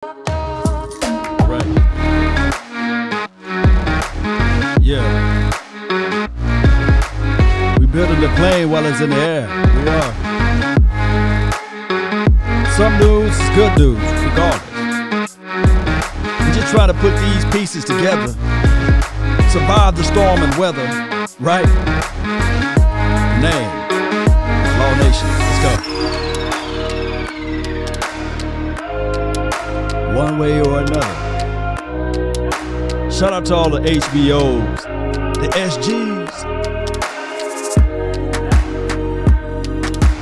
Right. Yeah. We building the plane while it's in the air. We are. Some news is good news, regardless. We're just trying to put these pieces together. Survive the storm and weather. Right? Name. Law Nation. Let's go. One way or another. Shout out to all the HBOs, the SGs.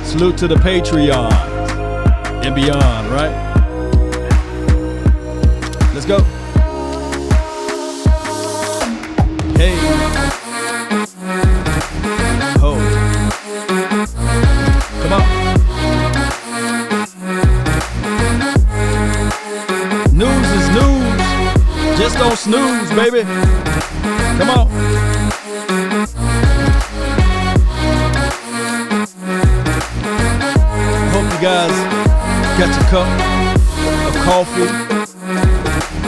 Salute to the Patreons and beyond, right? Let's go. Hey. Ho. Come on. News is news. Just don't snooze, baby. Come on. Hope you guys got your cup of coffee.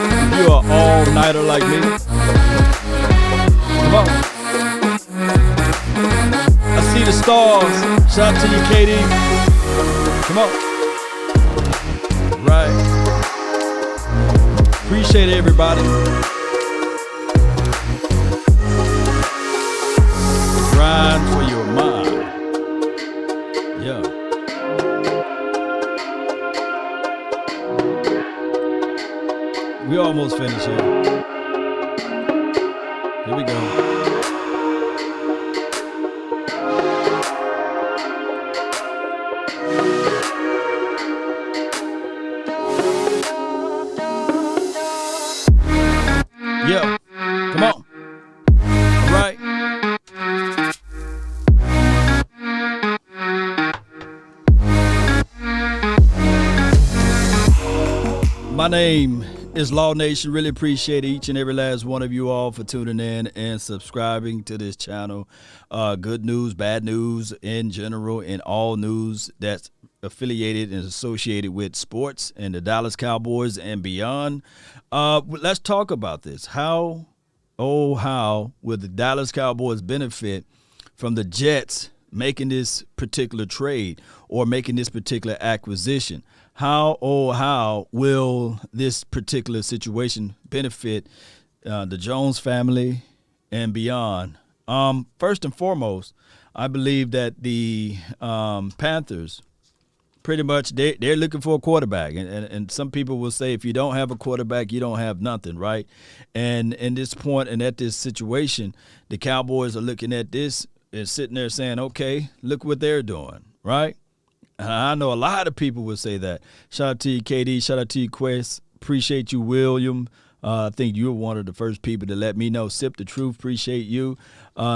If you are all-nighter like me. Come on. I see the stars. Shout out to you, Katie. Come on. Right. Appreciate it, everybody. Grind for your mind. Yeah. We almost finished here. Here we go. Yeah, come on. All right. My name is Law Nation. Really appreciate each and every last one of you all for tuning in and subscribing to this channel. Good news, bad news in general, and all news that's affiliated and associated with sports and the Dallas Cowboys and beyond. Let's talk about this. How will the Dallas Cowboys benefit from the Jets making this particular trade or making this particular acquisition? How will this particular situation benefit the Jones family and beyond? First and foremost, I believe that the Panthers, pretty much, they're looking for a quarterback. And some people will say if you don't have a quarterback, you don't have nothing, right? And in this point and at this situation, the Cowboys are looking at this and sitting there saying, okay, look what they're doing, right? And I know a lot of people would say that. Shout out to you, KD. Shout out to you, Quest. Appreciate you, William. I think you were one of the first people to let me know. Sip the Truth. Appreciate you.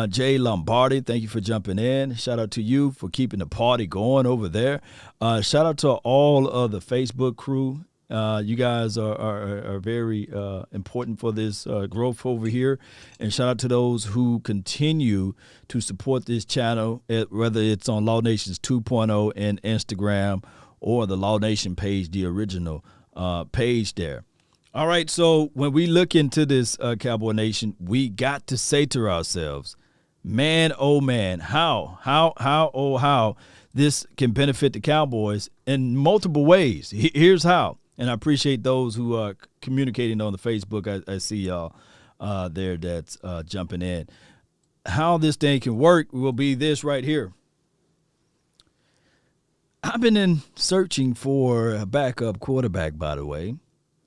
Jay Lombardi, thank you for jumping in. Shout out to you for keeping the party going over there. Shout out to all of the Facebook crew. You guys are very important for this growth over here. And shout out to those who continue to support this channel, whether it's on Law Nations 2.0 and Instagram or the Law Nation page, the original page there. All right, so when we look into this Cowboy Nation, we got to say to ourselves, man, oh man, how this can benefit the Cowboys in multiple ways. Here's how. And I appreciate those who are communicating on the Facebook. I see y'all there that's jumping in. How this thing can work will be this right here. I've been searching for a backup quarterback, by the way.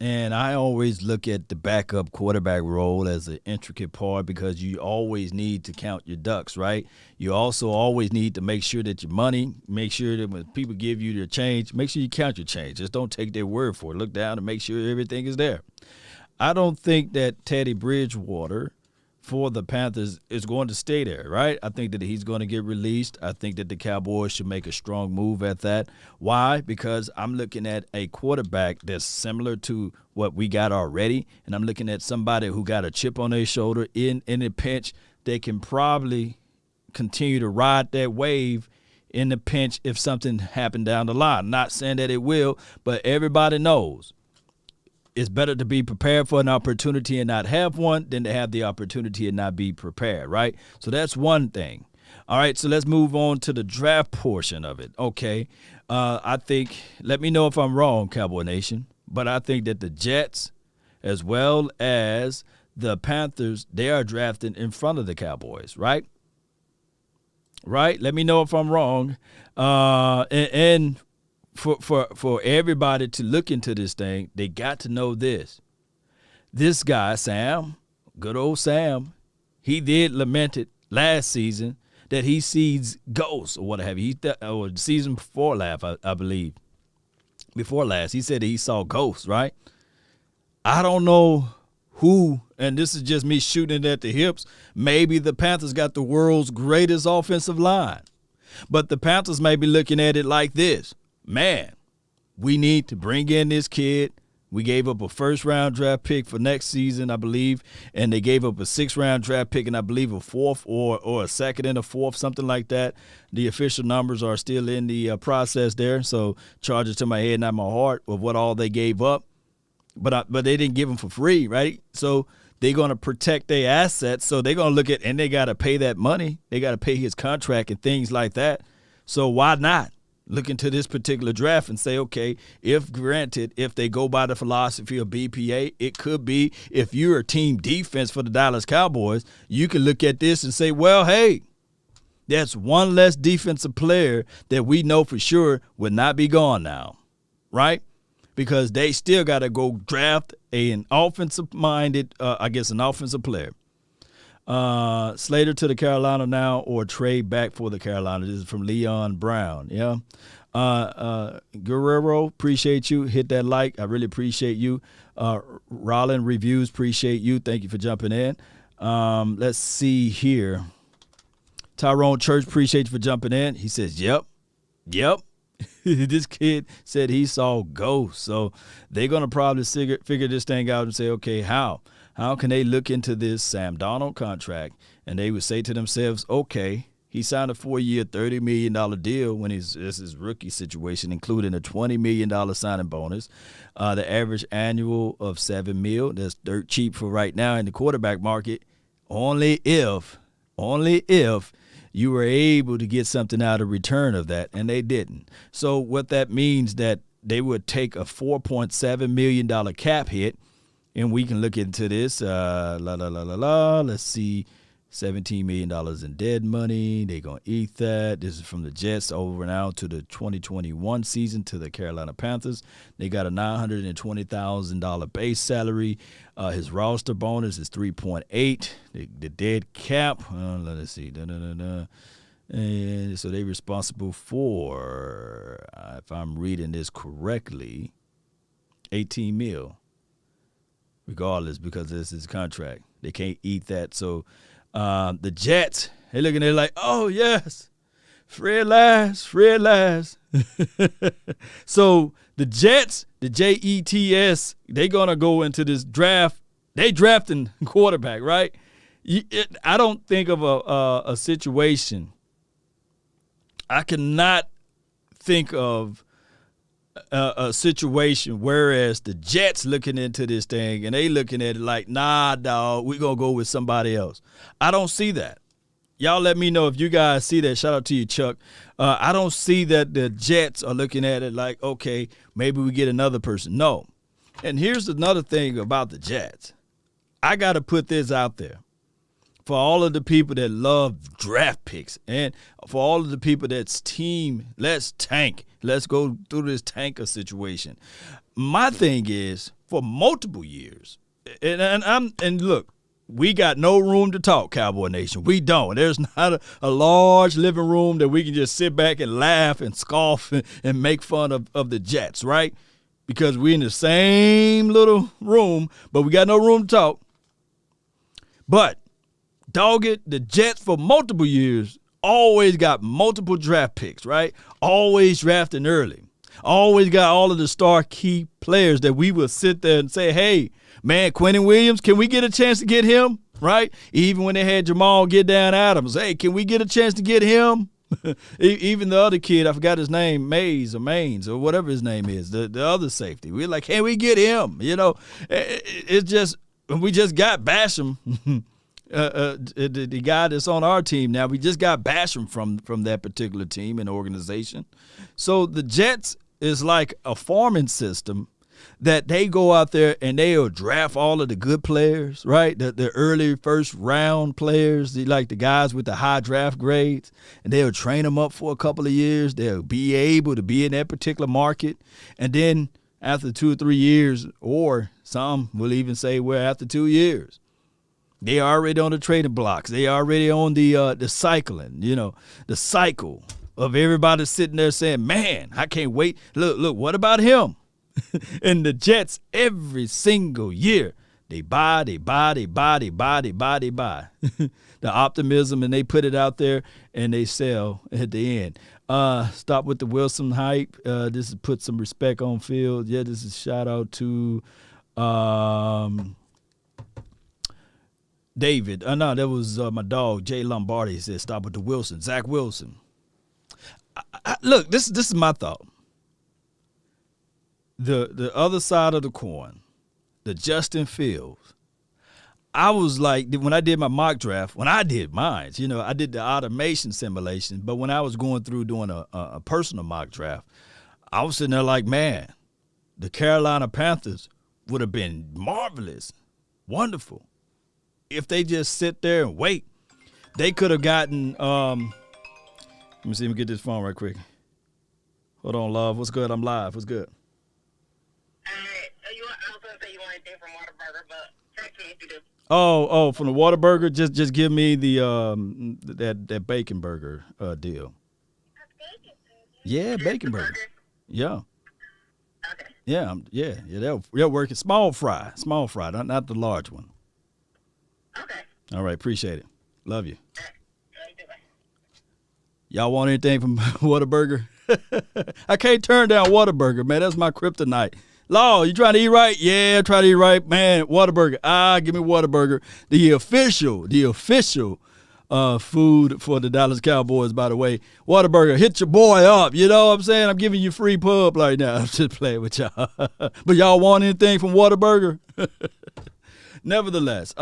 And I always look at the backup quarterback role as an intricate part because you always need to count your ducks, right? You also always need to make sure that your money, make sure that when people give you their change, make sure you count your change. Just don't take their word for it. Look down and make sure everything is there. I don't think that Teddy Bridgewater for the Panthers is going to stay there, right? I think that he's going to get released. I think that the Cowboys should make a strong move at that. Why? Because I'm looking at a quarterback that's similar to what we got already, and I'm looking at somebody who got a chip on their shoulder in a pinch. They can probably continue to ride that wave in the pinch if something happened down the line. Not saying that it will, but everybody knows it's better to be prepared for an opportunity and not have one than to have the opportunity and not be prepared, right? So that's one thing. All right, so let's move on to the draft portion of it. Okay, I think, let me know if I'm wrong, Cowboy Nation, but I think that the Jets, as well as the Panthers, they are drafting in front of the Cowboys, right? Right? Let me know if I'm wrong. And for everybody to look into this thing, they got to know this. This guy, Sam, good old Sam, he did lament it last season that he sees ghosts or what have you. Or the season before last, I believe. Before last, he said that he saw ghosts, right? I don't know who, and this is just me shooting it at the hips, maybe the Panthers got the world's greatest offensive line. But the Panthers may be looking at it like this. Man, we need to bring in this kid. We gave up a first-round draft pick for next season, I believe, and they gave up a sixth-round draft pick and I believe a fourth or a second and a fourth, something like that. The official numbers are still in the process there, so charge it to my head, not my heart, of what all they gave up. But they didn't give them for free, right? So they're going to protect their assets, so they're going to look at, and they got to pay that money. They got to pay his contract and things like that. So why not look into this particular draft and say, okay, if they go by the philosophy of BPA, it could be, if you're a team defense for the Dallas Cowboys, you can look at this and say, well, hey, that's one less defensive player that we know for sure would not be gone now, right? Because they still got to go draft an offensive-minded, an offensive player. Slater to the Carolina now, or trade back for the Carolina. This is from Leon Brown. Yeah. Guerrero, appreciate you. Hit that like. I really appreciate you. Rollin Reviews, appreciate you. Thank you for jumping in. Let's see here. Tyrone Church, appreciate you for jumping in. He says, yep. This kid said he saw ghosts. So they're going to probably figure this thing out and say, okay, how can they look into this Sam Darnold contract? And they would say to themselves, okay, he signed a 4-year, $30 million deal when this is his rookie situation, including a $20 million signing bonus. The average annual of $7 million. That's dirt cheap for right now in the quarterback market. Only if you were able to get something out of return of that, and they didn't. So what that means, that they would take a $4.7 million cap hit, and we can look into this. Let's see, $17 million in dead money. They're going to eat that. This is from the Jets over now to the 2021 season to the Carolina Panthers. They got a $920,000 base salary. His roster bonus is 3.8. The dead cap, let's see. And so they're responsible for, if I'm reading this correctly, $18 million. Regardless, because this is his contract. They can't eat that. So the Jets, they're looking at it like, oh, yes, Fred last. So the Jets, the Jets, they're going to go into this draft. They drafting quarterback, right? I don't think of a situation. I cannot think of a situation whereas the Jets looking into this thing and they looking at it like, nah, dog, we going to go with somebody else. I don't see that. Y'all let me know if you guys see that. Shout out to you, Chuck. I don't see that the Jets are looking at it like, okay, maybe we get another person. No. And here's another thing about the Jets. I got to put this out there. For all of the people that love draft picks and for all of the people that's team, let's tank. Let's go through this tanker situation. My thing is, for multiple years, and look, we got no room to talk, Cowboy Nation. We don't. There's not a large living room that we can just sit back and laugh and scoff and make fun of the Jets, right? Because we're in the same little room, but we got no room to talk. But dog it, the Jets for multiple years always got multiple draft picks, right? Always drafting early. Always got all of the star key players that we will sit there and say, hey, man, Quentin Williams, can we get a chance to get him, right? Even when they had Jamal Get Down Adams, hey, can we get a chance to get him? Even the other kid, I forgot his name, Maines or whatever his name is, the other safety. We're like, can we get him? It's just, we just got Basham, the guy that's on our team now. We just got Basham from that particular team and organization. So the Jets is like a farming system that they go out there and they'll draft all of the good players, right? The early first round players, like the guys with the high draft grades, and they'll train them up for a couple of years. They'll be able to be in that particular market. And then after 2 or 3 years, or some will even say, well, after 2 years, they already on the trading blocks. They already on the cycling, the cycle of everybody sitting there saying, man, I can't wait. Look, what about him? And the Jets, every single year, they buy. The optimism, and they put it out there, and they sell at the end. Stop with the Wilson hype. This is put some respect on field. Yeah, this is shout out to David. No, that was my dog, Jay Lombardi. He said, stop with the Wilson. Zach Wilson. Look, this is my thought. The other side of the coin, the Justin Fields. I was like, when I did my mock draft, when I did mine, I did the automation simulation, but when I was going through doing a personal mock draft, I was sitting there like, man, the Carolina Panthers would have been marvelous, wonderful, if they just sit there and wait. They could have gotten, let me see, let me get this phone right quick. Hold on, love. What's good? I'm live. What's good? I was going to say you want anything from Whataburger, but text me if you do. Oh, from the Whataburger, just give me the that bacon burger deal. Yeah, bacon burger. Yeah. Okay. Yeah. They'll work it. Small fry, not the large one. Okay. All right, appreciate it. Love you. All right. Y'all want anything from Whataburger? I can't turn down Whataburger, man. That's my kryptonite. Law, you trying to eat right? Yeah, try to eat right. Man, Whataburger. Give me Whataburger. The official food for the Dallas Cowboys, by the way. Whataburger, hit your boy up. You know what I'm saying? I'm giving you free pub right now. I'm just playing with y'all. But y'all want anything from Whataburger? Nevertheless,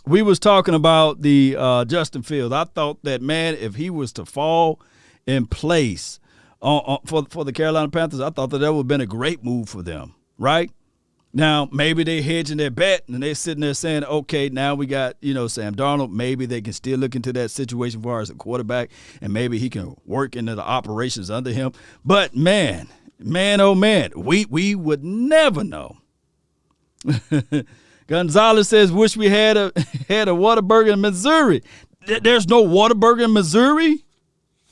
we was talking about the Justin Fields. I thought that, man, if he was to fall in place for the Carolina Panthers, I thought that would have been a great move for them, right? Now, maybe they hedging their bet, and they're sitting there saying, okay, now we got, Sam Darnold. Maybe they can still look into that situation as far as a quarterback, and maybe he can work into the operations under him. But, man, oh, man, we would never know. Gonzalez says, wish we had a Whataburger in Missouri. There's no Whataburger in Missouri?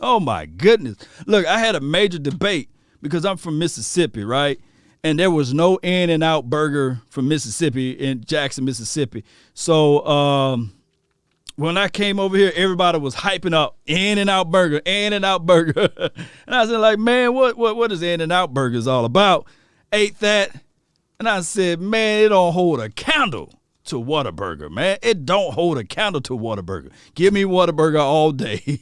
Oh, my goodness. Look, I had a major debate because I'm from Mississippi, right? And there was no In-N-Out burger from Mississippi in Jackson, Mississippi. So when I came over here, everybody was hyping up In-N-Out burger, In-N-Out burger. And I was like, man, what is In-N-Out burgers all about? Ate that, and I said, man, it don't hold a candle to Whataburger, man. It don't hold a candle to Whataburger. Give me Whataburger all day.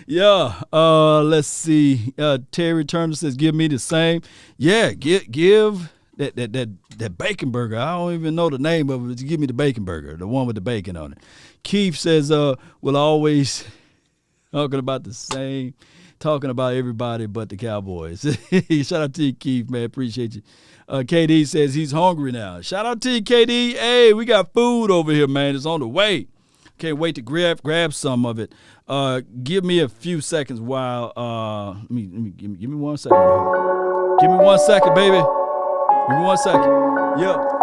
Yeah, let's see. Terry Turner says, give me the same. Yeah, give that bacon burger. I don't even know the name of it. Just give me the bacon burger, the one with the bacon on it. Keith says, we'll always talking about the same, talking about everybody but the Cowboys. Shout out to you, Keith, man. Appreciate you. KD says he's hungry now. Shout out to you, KD. Hey, we got food over here, man. It's on the way. Can't wait to grab some of it. Give me a few seconds while give me 1 second. Give me 1 second, baby. Give me 1 second. Yeah.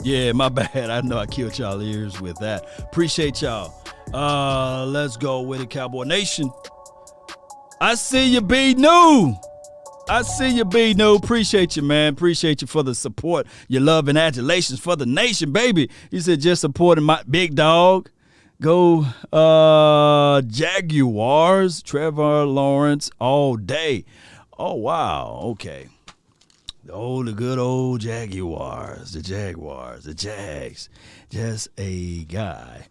Yeah, my bad. I know I killed y'all ears with that. Appreciate y'all. Let's go with it, Cowboy Nation. I see you, B. New. I see you, B. New. Appreciate you, man. Appreciate you for the support, your love and adulations for the nation, baby. You said just supporting my big dog. Go Jaguars, Trevor Lawrence all day. Oh, wow. Okay. The good old Jaguars, the Jags. Just a guy.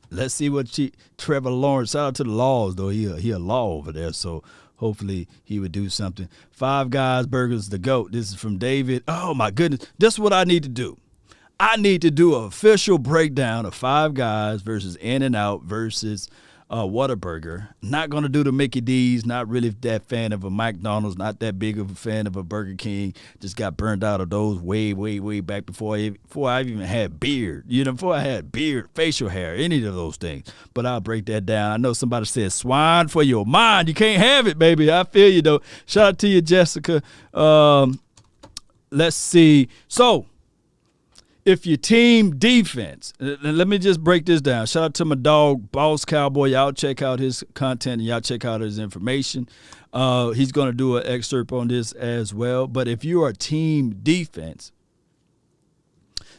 Let's see what Trevor Lawrence, shout out to the Laws, though. He a law over there, so hopefully he would do something. Five Guys Burgers, the GOAT. This is from David. Oh, my goodness. This is what I need to do. I need to do an official breakdown of Five Guys versus In-N-Out versus Whataburger. Not going to do the Mickey D's. Not really that fan of a McDonald's. Not that big of a fan of a Burger King. Just got burned out of those way back before I even had beard. Before I had beard, facial hair, any of those things. But I'll break that down. I know somebody said swine for your mind. You can't have it, baby. I feel you, though. Shout out to you, Jessica. Let's see. So, if your team defense, let me just break this down. Shout out to my dog, Boss Cowboy. Y'all check out his content and y'all check out his information. He's going to do an excerpt on this as well. But if you are team defense,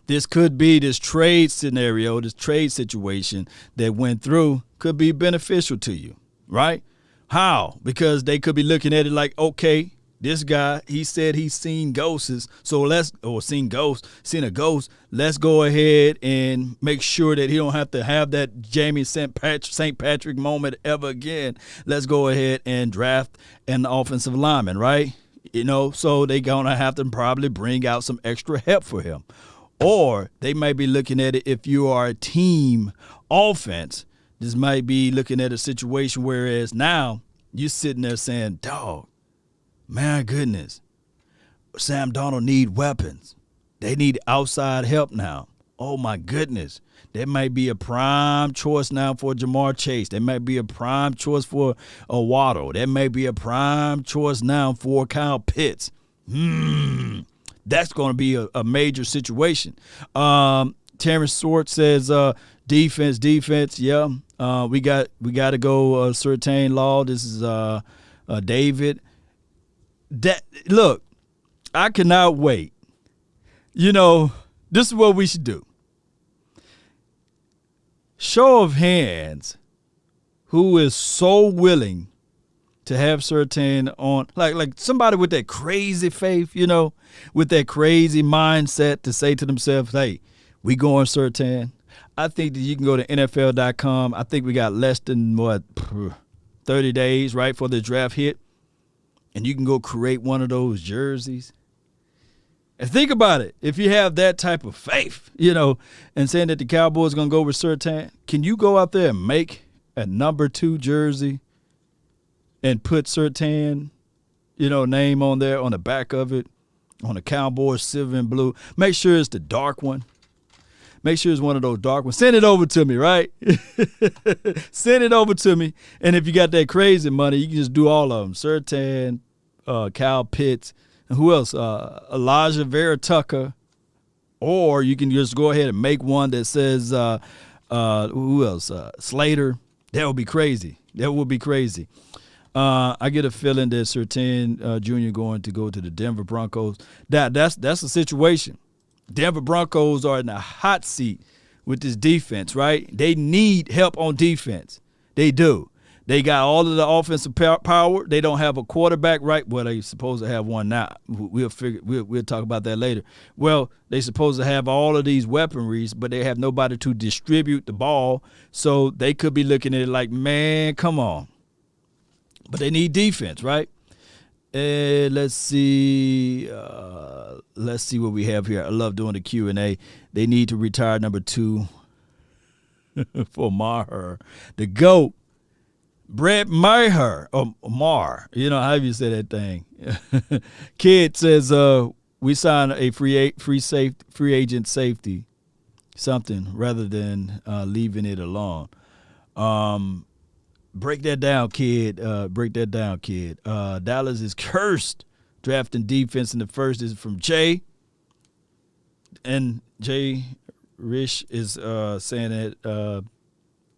this could be this trade scenario, this trade situation that went through could be beneficial to you, right? How? Because they could be looking at it like, okay, this guy, he said he's seen ghosts, seen a ghost. Let's go ahead and make sure that he don't have to have that Jamie St. Patrick moment ever again. Let's go ahead and draft an offensive lineman, right? So they gonna have to probably bring out some extra help for him. Or they might be looking at it if you are a team offense. This might be looking at a situation whereas now you're sitting there saying, dog, my goodness, Sam Darnold need weapons. They need outside help now. Oh, my goodness. That might be a prime choice now for Jamar Chase. That might be a prime choice for a Waddle. That may be a prime choice now for Kyle Pitts. That's going to be a major situation. Terrence Swart says defense. Yeah, we got to go Surtain Law. This is David. Look, I cannot wait. This is what we should do. Show of hands, who is so willing to have Surtain on, like somebody with that crazy faith, with that crazy mindset to say to themselves, hey, we going Surtain. I think that you can go to NFL.com. I think we got less than 30 days, right, for the draft hit. And you can go create one of those jerseys. And think about it. If you have that type of faith, and saying that the Cowboys going to go with Surtain, can you go out there and make a number 2 jersey and put Surtain, name on there on the back of it, on the Cowboys silver and blue? Make sure it's the dark one. Make sure it's one of those dark ones. Send it over to me, right? Send it over to me. And if you got that crazy money, you can just do all of them. Surtain, Kyle Pitts, and who else? Elijah Vera Tucker. Or you can just go ahead and make one that says, who else? Slater. That would be crazy. I get a feeling that Surtain Jr. going to go to the Denver Broncos. That's a situation. Denver Broncos are in the hot seat with this defense, right? They need help on defense. They do. They got all of the offensive power. They don't have a quarterback, right? Well, they're supposed to have one now. We'll talk about that later. Well, they're supposed to have all of these weaponries, but they have nobody to distribute the ball. So they could be looking at it like, man, come on. But they need defense, right? Let's see. Let's see what we have here. I love doing the Q&A. They need to retire number 2 for Maher. The GOAT. Brett Maher, or Mar, how you say that thing. Kid says we signed a free agent safety, something rather than leaving it alone. Break that down, kid. Dallas is cursed drafting defense in the first. This is from Jay, and Jay Rish is saying that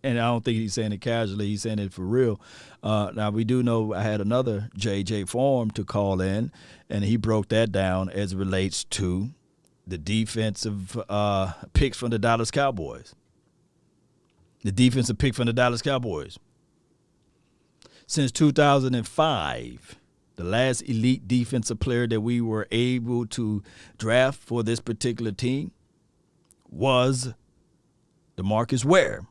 and I don't think he's saying it casually. He's saying it for real. Now, we do know I had another J.J. Form to call in, and he broke that down as it relates to the defensive picks from the Dallas Cowboys. The defensive pick from the Dallas Cowboys. Since 2005, the last elite defensive player that we were able to draft for this particular team was DeMarcus Ware.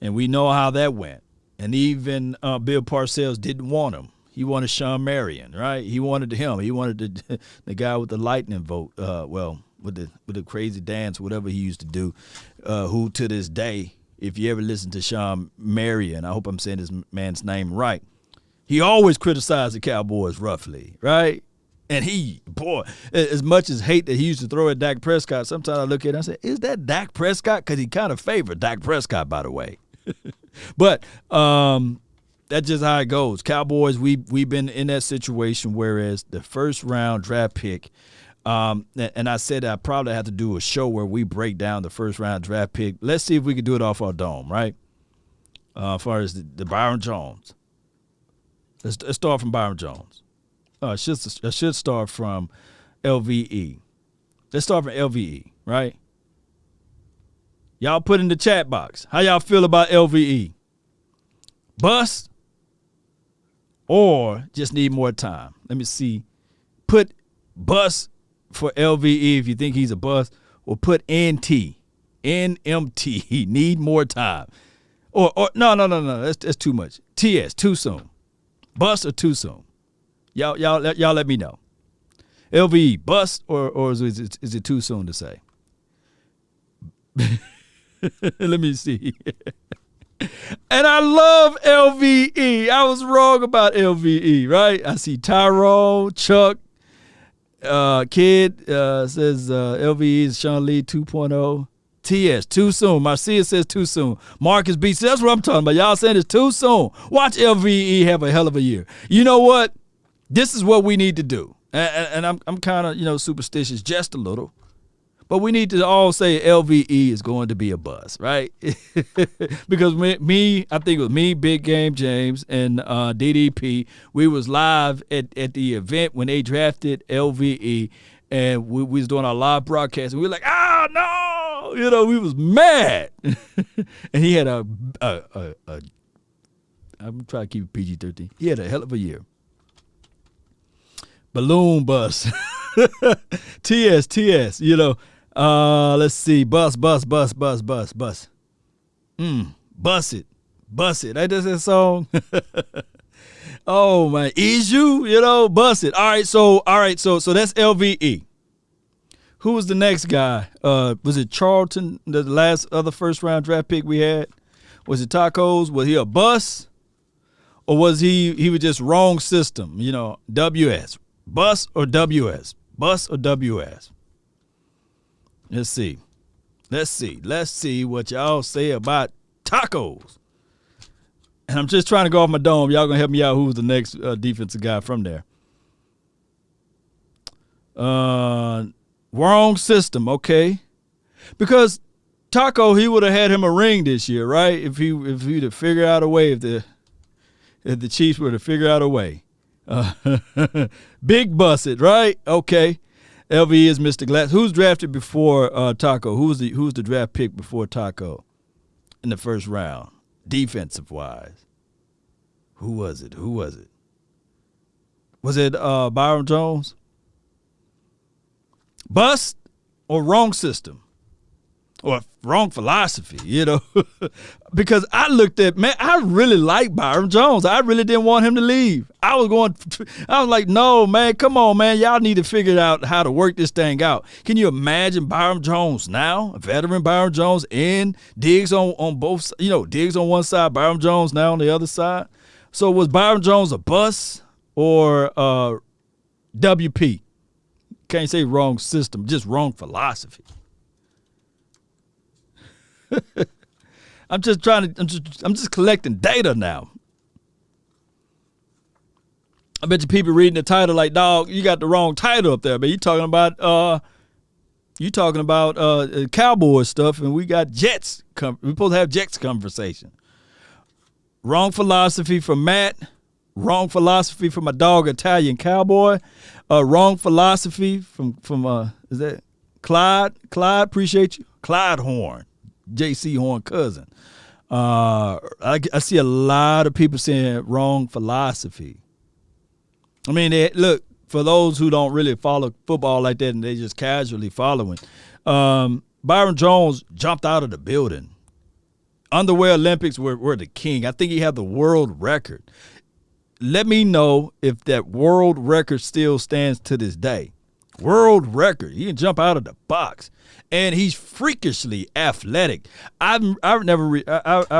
And we know how that went. And even Bill Parcells didn't want him. He wanted Shawn Milliman, right? He wanted him. He wanted the guy with the lightning vote, with the crazy dance, whatever he used to do, who to this day, if you ever listen to Shawn Milliman, I hope I'm saying this man's name right, he always criticized the Cowboys roughly, right? And he, boy, as much as hate that he used to throw at Dak Prescott, sometimes I look at it and I say, is that Dak Prescott? Because he kind of favored Dak Prescott, by the way. But that's just how it goes. Cowboys, we've been in that situation, whereas the first round draft pick, and I said I probably have to do a show where we break down the first round draft pick. Let's see if we can do it off our dome, right? As far as the Byron Jones. Let's start from Byron Jones. I should start from LVE. Let's start from LVE, right? Y'all put in the chat box. How y'all feel about LVE? Bust or just need more time? Let me see. Put bust for LVE if you think he's a bust, or put NT, NMT, need more time. Or no. That's too much. TS, too soon. Bust or too soon? Y'all let me know. LVE, bust or is it too soon to say? Let me see. And I love LVE. I was wrong about LVE, right? I see Tyrone, Chuck, Kid says LVE is Sean Lee 2.0. TS, too soon. Marcia says too soon. Marcus B. That's what I'm talking about. Y'all saying it's too soon. Watch LVE have a hell of a year. You know what? This is what we need to do. And I'm kind of, superstitious just a little. But we need to all say LVE is going to be a buzz, right? Because I think it was me, Big Game James, and DDP. We was live at the event when they drafted LVE, and we was doing our live broadcast, and we were like, oh, no! We was mad. And he had I'm trying to keep it PG-13. He had a hell of a year. Balloon bus. TS, let's see. Bus. Bus it. That is that song. Oh man. Is you, bus it. All right, so that's LVE. Who was the next guy? Was it Charlton, the last other first round draft pick we had? Was it Tacos? Was he a bus? Or was he was just wrong system, WS. Bus or WS? Bus or WS? Let's see what y'all say about Tacos. And I'm just trying to go off my dome. Y'all gonna help me out. Who's the next defensive guy from there? Wrong system, okay. Because Taco, he would have had him a ring this year, right? If he'd have figured out a way, if the Chiefs were to figure out a way. Big busted, right? Okay. LV is Mr. Glass. Who's drafted before Taco? Who's the draft pick before Taco in the first round, defensive wise? Who was it? Was it Byron Jones? Bust or wrong system? Or wrong philosophy, because I looked at, man, I really like Byron Jones. I really didn't want him to leave. I was like, no, man, come on, man. Y'all need to figure out how to work this thing out. Can you imagine Byron Jones now, a veteran Byron Jones, and Diggs on both, Diggs on one side, Byron Jones now on the other side? So was Byron Jones a bust or WP? Can't say wrong system, just wrong philosophy. I'm just collecting data now. I bet you people reading the title like, dog, you got the wrong title up there, but you talking about You talking about Cowboys stuff, and we got Jets. We're supposed to have Jets conversation. Wrong philosophy from Matt. Wrong philosophy from my dog Italian Cowboy. Wrong philosophy from is that Clyde? Clyde, appreciate you. Clyde Horn, J.C. Horn cousin. I see a lot of people saying wrong philosophy. I mean, look, for those who don't really follow football like that and they just casually following, Byron Jones jumped out of the building. Underwear Olympics were the king. I think he had the world record. Let me know if that world record still stands to this day. World record. He can jump out of the box. And he's freakishly athletic. I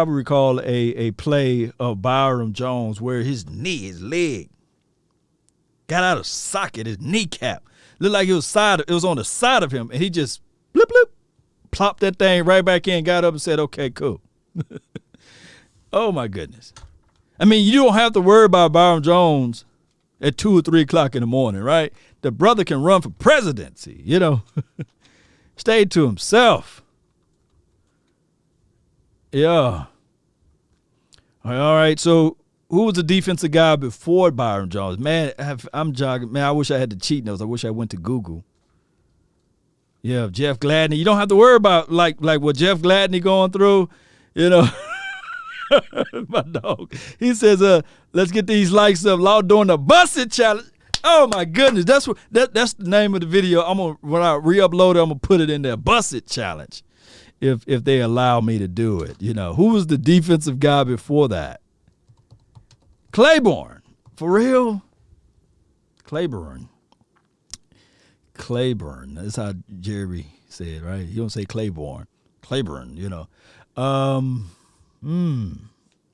recall a play of Byron Jones where his leg, got out of socket, his kneecap. Looked like it was on the side of him, and he just blip, blip, plopped that thing right back in, got up and said, okay, cool. Oh, my goodness. I mean, you don't have to worry about Byron Jones at 2 or 3 o'clock in the morning, right? The brother can run for presidency, Stayed to himself. Yeah. All right, so who was the defensive guy before Byron Jones? Man, I'm jogging. Man, I wish I had the cheat notes. I wish I went to Google. Yeah, Jeff Gladney. You don't have to worry about like what Jeff Gladney going through, My dog. He says, let's get these likes up. Law doing the busted challenge. Oh my goodness. That's the name of the video. When I re-upload it, I'm gonna put it in there. Busted challenge. If they allow me to do it. Who was the defensive guy before that? Claiborne. For real? Claiborne. That's how Jerry said, right? He don't say Claiborne. Claiborne,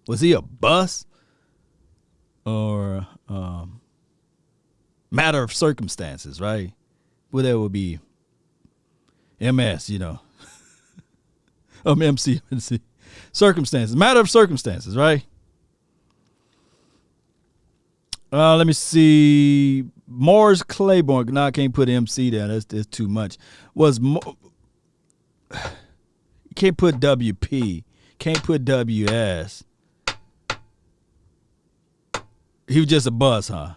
Was he a bust or matter of circumstances, right? Well, that would be MS, MC. Circumstances. Matter of circumstances, right? Let me see. Morris Claiborne. No, I can't put MC down. That's too much. You can't put WP. Can't put WS. He was just a buzz, huh?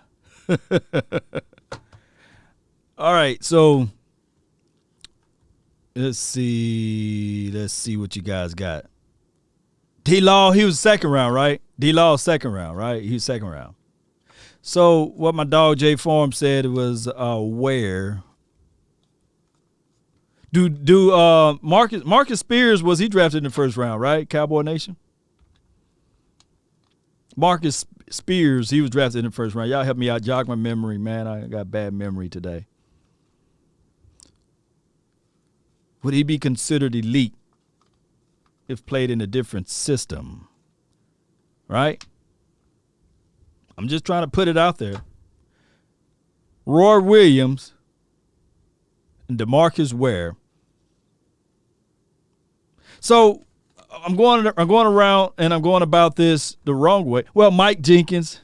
All right, so let's see what you guys got. D-Law, he was second round, right? D-Law second round, right? He was second round. So what my dog J Form said was where Marcus Spears, was he drafted in the first round, right? Cowboy Nation. Marcus Spears, he was drafted in the first round. Y'all help me out, jog my memory, man. I got bad memory today. Would he be considered elite if played in a different system? Right? I'm just trying to put it out there. Roy Williams and DeMarcus Ware. So I'm going around and I'm going about this the wrong way. Well, Mike Jenkins.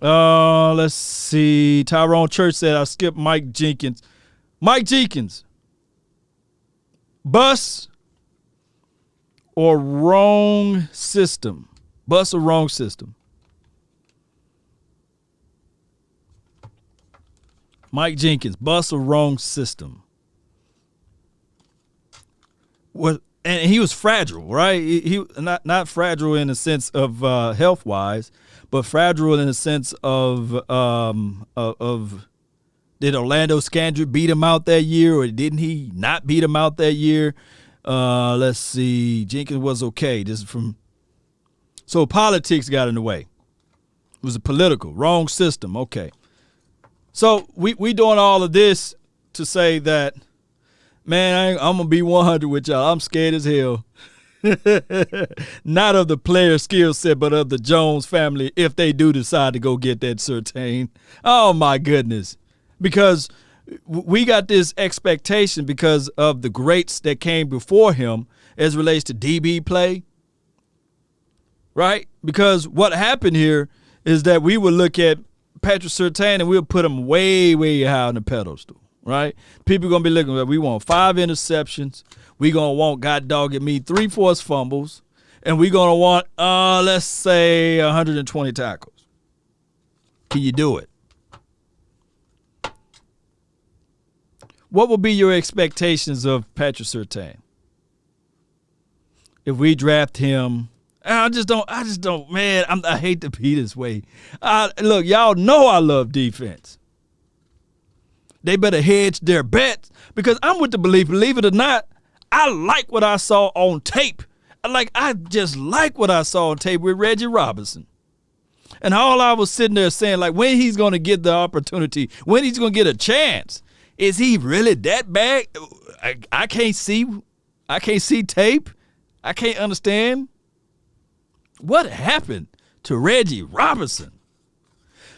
Let's see. Tyrone Church said I skipped Mike Jenkins. Mike Jenkins. Bus or wrong system? Bus or wrong system? Mike Jenkins, bus or wrong system? And he was fragile, right? He not fragile in the sense of health wise, but fragile in the sense of did Orlando Scandrick beat him out that year, or didn't he not beat him out that year? Let's see. Jenkins was okay. This is from. So politics got in the way. It was a political, wrong system. Okay. So we doing all of this to say that, man, I'm going to be 100 with y'all. I'm scared as hell. Not of the player skill set, but of the Jones family if they do decide to go get that Surtain. Oh, my goodness. Because we got this expectation because of the greats that came before him as relates to DB play. Right? Because what happened here is that we would look at Patrick Surtain and we'll put him way, way high on the pedestal. right? People going to be looking at, we want 5 interceptions. We going to want, God dog it me, 3 forced fumbles. And we going to want, let's say, 120 tackles. Can you do it? What would be your expectations of Patrick Surtain? If we draft him, I just don't, man, I hate to be this way. Look, y'all know I love defense. They better hedge their bets because I'm with the belief it or not, I like what I saw on tape. I just like what I saw on tape with Reggie Robinson. And all I was sitting there saying, like, when he's going to get the opportunity, when he's going to get a chance, is he really that bad? I can't see tape. I can't understand. What happened to Reggie Robinson?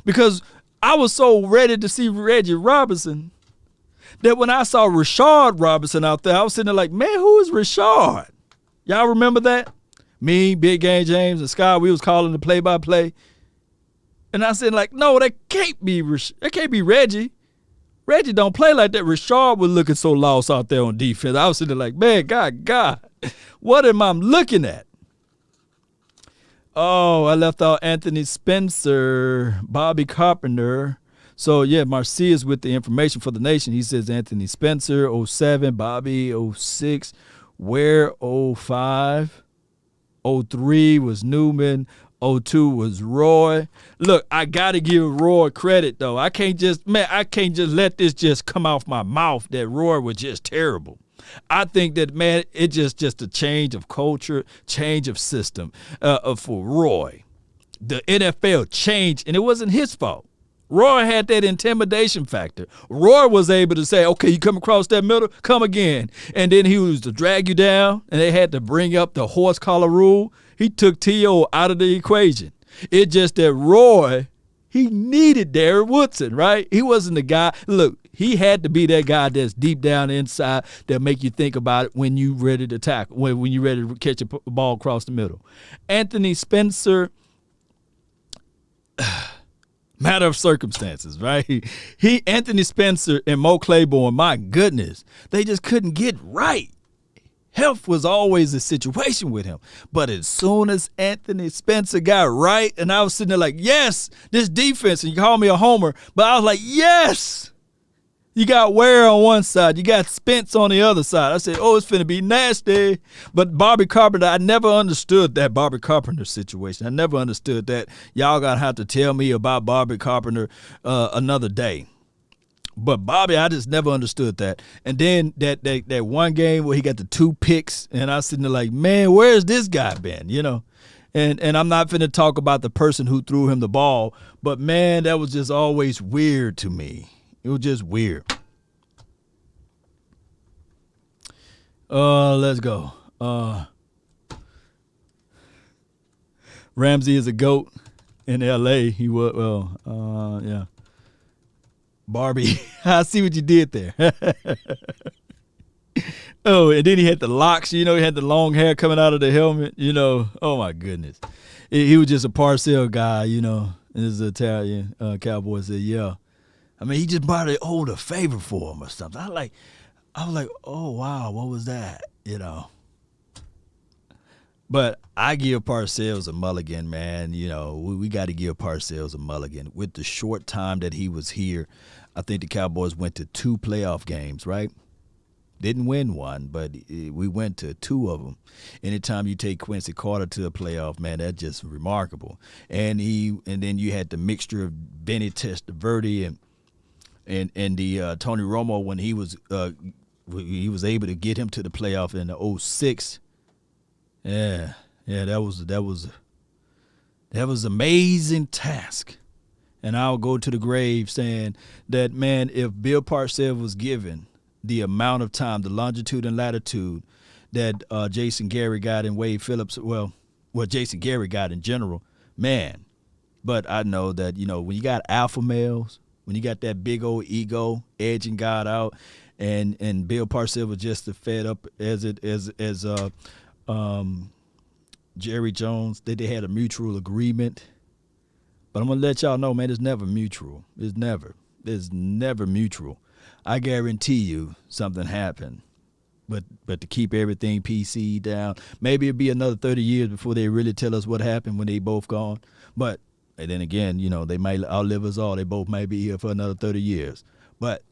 Because I was so ready to see Reggie Robinson that when I saw Rashard Robinson out there, I was sitting there like, man, who is Rashard? Y'all remember that? Me, Big Game James, and Scott, we was calling the play-by-play. And I said, like, no, that can't be Reggie. Reggie don't play like that. Rashard was looking so lost out there on defense. I was sitting there like, man, God, what am I looking at? Oh, I left out Anthony Spencer, Bobby Carpenter. So, yeah, Marcia's with the information for the nation. He says Anthony Spencer, 07, Bobby, 06, Ware, 05, 03 was Newman, 02 was Roy. Look, I got to give Roy credit, though. I can't just let this just come off my mouth that Roy was just terrible. I think that, man, it's just a change of culture, change of system for Roy. The NFL changed, and it wasn't his fault. Roy had that intimidation factor. Roy was able to say, okay, you come across that middle, come again. And then he was to drag you down, and they had to bring up the horse collar rule. He took T.O. out of the equation. It's just that Roy, he needed Derrick Woodson, right? He wasn't the guy. Look, he had to be that guy that's deep down inside that make you think about it when you ready to tackle, when you ready to catch a ball across the middle. Anthony Spencer, matter of circumstances, right? Anthony Spencer and Mo Claiborne, my goodness, they just couldn't get right. Health was always a situation with him. But as soon as Anthony Spencer got right, and I was sitting there like, yes, this defense, and you call me a homer, but I was like, yes. You got Ware on one side. You got Spence on the other side. I said, oh, it's finna be nasty. But Bobby Carpenter, I never understood that Bobby Carpenter situation. I never understood that. Y'all got to have to tell me about Bobby Carpenter another day. But Bobby, I just never understood that. And then that one game where he got the 2 picks, and I was sitting there like, man, where's this guy been, you know? And I'm not finna talk about the person who threw him the ball, but, man, that was just always weird to me. It was just weird. Let's go. Ramsey is a GOAT in L.A. He was, yeah. Barbie, I see what you did there. Oh, and then he had the locks, you know, he had the long hair coming out of the helmet, you know. Oh, my goodness. He was just a Parcell guy, you know, and this Italian cowboy said, yeah. I mean, he just bought an older favor for him or something. I was like, oh, wow, what was that, you know. But I give Parcells a mulligan, man. You know, we got to give Parcells a mulligan. With the short time that he was here, I think the Cowboys went to 2 playoff games, right? Didn't win one, but we went to 2 of them. Anytime you take Quincy Carter to a playoff, man, that's just remarkable. And then you had the mixture of Benny Testaverde and the Tony Romo when he was able to get him to the playoff in the 06. Yeah, that was amazing task. And I'll go to the grave saying that, man, if Bill Parcells was given the amount of time, the longitude and latitude that Jason Gary got and Wade Phillips, well, Jason Gary got in general, man. But I know that, you know, when you got alpha males, when you got that big old ego edging God out, and Bill Parcells was just as fed up as Jerry Jones, they had a mutual agreement. But I'm going to let y'all know, man, it's never mutual. It's never mutual. I guarantee you something happened. But to keep everything PC down, maybe it'll be another 30 years before they really tell us what happened when they both gone. But and then again, they might outlive us all. They both might be here for another 30 years. But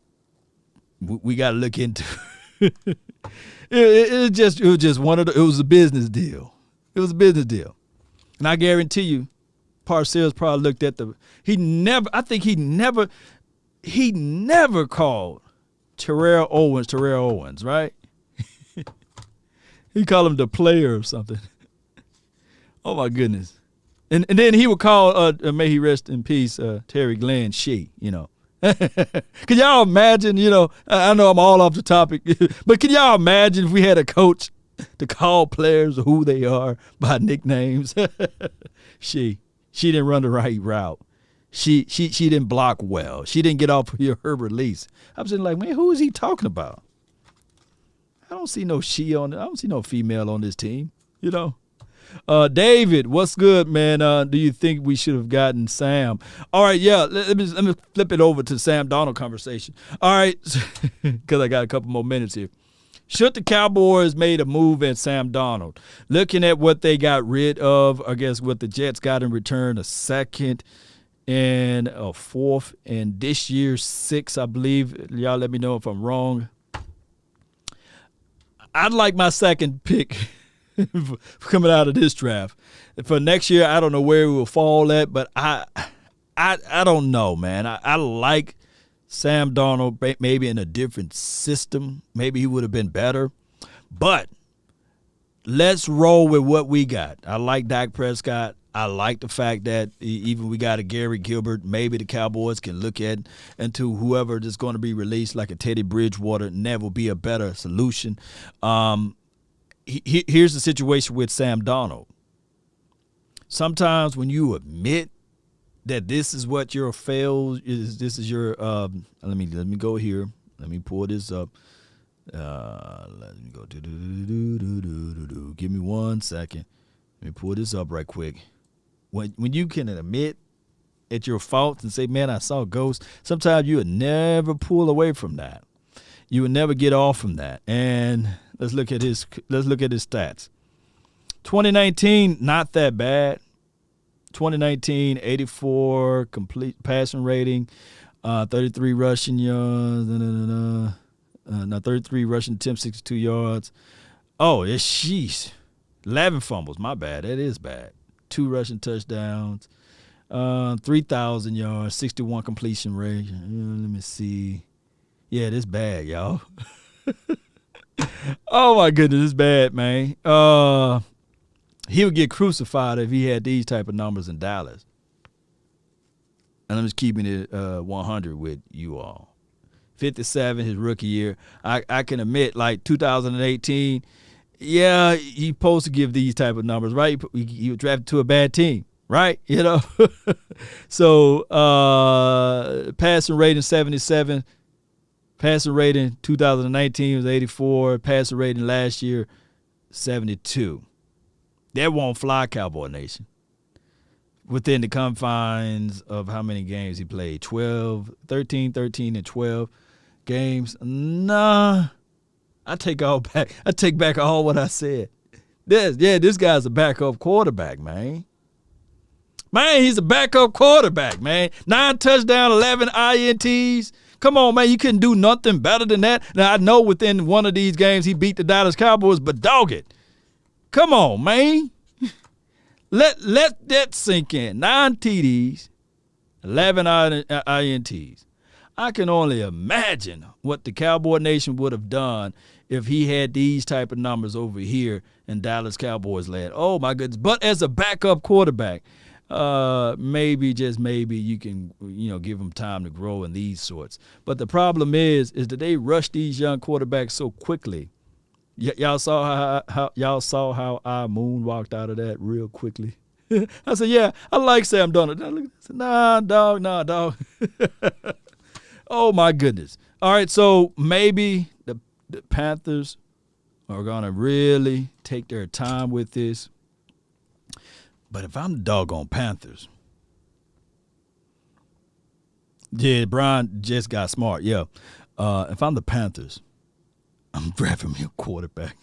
we got to look into it was just one of it was a business deal. It was a business deal. And I guarantee you, Parcells probably looked at he never called Terrell Owens, right? He called him the player or something. Oh my goodness. And then he would call, may he rest in peace, Terry Glenn she, Can y'all imagine, I know I'm all off the topic, but can y'all imagine if we had a coach to call players who they are by nicknames? She didn't run the right route. She didn't block well. She didn't get off her release. I'm sitting like, man, who is he talking about? I don't see no I don't see no female on this team, David, what's good, man? Do you think we should have gotten Sam? All right, yeah, let me flip it over to the Sam Darnold conversation. All right, because I got a couple more minutes here. Should the Cowboys made a move at Sam Darnold? Looking at what they got rid of, I guess what the Jets got in return, a second and a fourth, and this year's 6, I believe. Y'all let me know if I'm wrong. I'd like my second pick coming out of this draft. For next year, I don't know where we will fall at, but I don't know, man. I like Sam Darnold maybe in a different system. Maybe he would have been better. But let's roll with what we got. I like Dak Prescott. I like the fact that even we got a Gary Gilbert, maybe the Cowboys can look at into whoever is going to be released like a Teddy Bridgewater, and that will be a better solution. Here's the situation with Sam Darnold. Sometimes when you admit that this is what your this is your let me go here. Let me pull this up. Let me go. Give me 1 second. Let me pull this up right quick. When you can admit at your faults and say, man, I saw ghosts, sometimes you would never pull away from that. You would never get off from that. And let's look at his stats. 2019, not that bad. 2019, 84 complete passing rating, 33 rushing yards, 33 rushing attempts, 62 yards. Oh, it's sheesh. 11 fumbles, my bad. That is bad. 2 rushing touchdowns, 3,000 yards, 61 completion rate. Let me see. Yeah, this bad, y'all. Oh, my goodness, it's bad, man. He would get crucified if he had these type of numbers in Dallas. And I'm just keeping it 100 with you all. 57, his rookie year. I can admit, like 2018, yeah, he's supposed to give these type of numbers, right? He was drafted to a bad team, right? So passing rating 77. Passing rating 2019 was 84. Passing rating last year 72. That won't fly, Cowboy Nation. Within the confines of how many games he played? 13, and 12 games. Nah. I take back all what I said. This guy's a backup quarterback, man. Man, he's a backup quarterback, man. 9 touchdowns, 11 INTs. Come on, man. You couldn't do nothing better than that. Now, I know within one of these games he beat the Dallas Cowboys, but dog it. Come on, man. Let that sink in. 9 TDs, 11 INTs. I can only imagine what the Cowboy Nation would have done if he had these type of numbers over here in Dallas Cowboys land. Oh, my goodness. But as a backup quarterback, maybe, just maybe, you can, give him time to grow in these sorts. But the problem is that they rush these young quarterbacks so quickly. Y'all saw how I moonwalked out of that real quickly. I said, yeah, I like Sam Darnold. I said, nah, dog. Oh, my goodness. All right, so maybe the Panthers are going to really take their time with this. But if I'm the doggone Panthers, yeah, Brian just got smart, yeah. if I'm the Panthers, I'm drafting me a quarterback.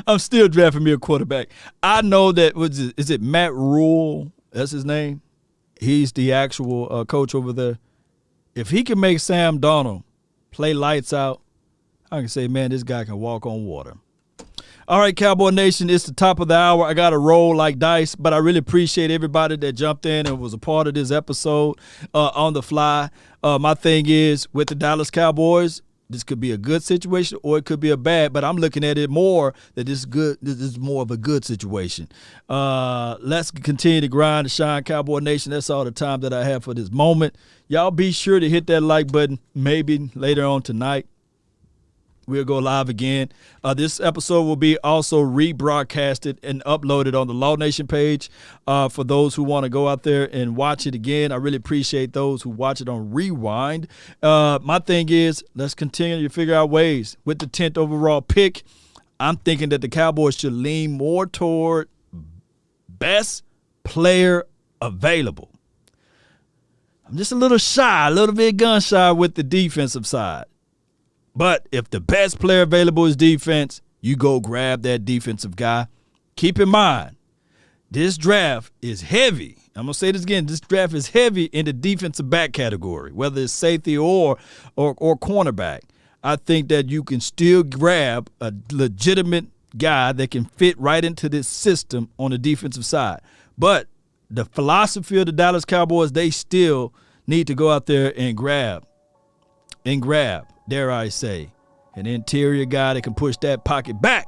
I'm still drafting me a quarterback. I know that, is it Matt Rule? That's his name? He's the actual coach over there. If he can make Sam Darnold play lights out, I can say, man, this guy can walk on water. All right, Cowboy Nation, it's the top of the hour. I got to roll like dice, but I really appreciate everybody that jumped in and was a part of this episode on the fly. My thing is, with the Dallas Cowboys, this could be a good situation or it could be a bad, but I'm looking at it more that this is good. This is more of a good situation. Let's continue to grind and shine, Cowboy Nation. That's all the time that I have for this moment. Y'all be sure to hit that like button maybe later on tonight. We'll go live again. This episode will be also rebroadcasted and uploaded on the Law Nation page for those who want to go out there and watch it again. I really appreciate those who watch it on Rewind. My thing is, let's continue to figure out ways. With the 10th overall pick, I'm thinking that the Cowboys should lean more toward best player available. I'm just a little shy, a little bit gun shy with the defensive side. But if the best player available is defense, you go grab that defensive guy. Keep in mind, this draft is heavy. I'm going to say this again. This draft is heavy in the defensive back category, whether it's safety or cornerback. I think that you can still grab a legitimate guy that can fit right into this system on the defensive side. But the philosophy of the Dallas Cowboys, they still need to go out there and grab, dare I say, an interior guy that can push that pocket back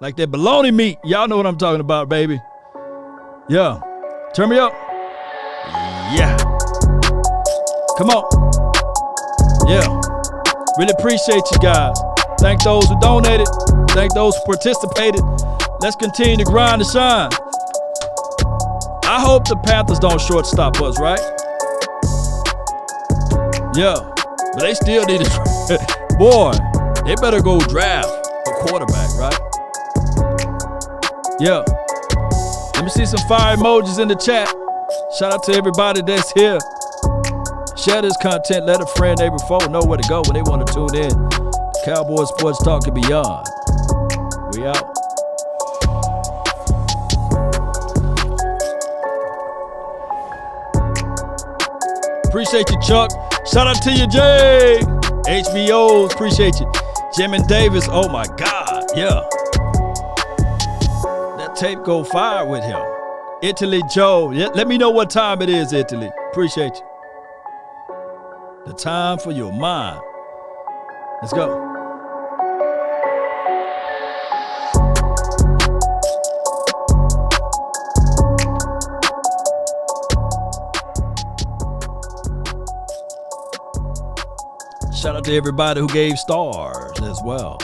like that bologna meat. Y'all know what I'm talking about, baby. Yeah. Turn me up. Yeah. Come on. Yeah. Really appreciate you guys. Thank those who donated. Thank those who participated. Let's continue to grind and shine. I hope the Panthers don't shortstop us, right? Yeah. But they still need to, boy, they better go draft a quarterback, right? Yeah. Let me see some fire emojis in the chat. Shout out to everybody that's here. Share this content. Let a friend, neighbor, foe know where to go when they want to tune in. Cowboys Sports Talk and beyond. We out. Appreciate you, Chuck. Shout out to you, Jay. HBOs, appreciate you. Jim and Davis, oh my God, yeah. That tape go fire with him. Italy Joe, yeah, let me know what time it is, Italy. Appreciate you. The time for your mind. Let's go. Shout out to everybody who gave stars as well.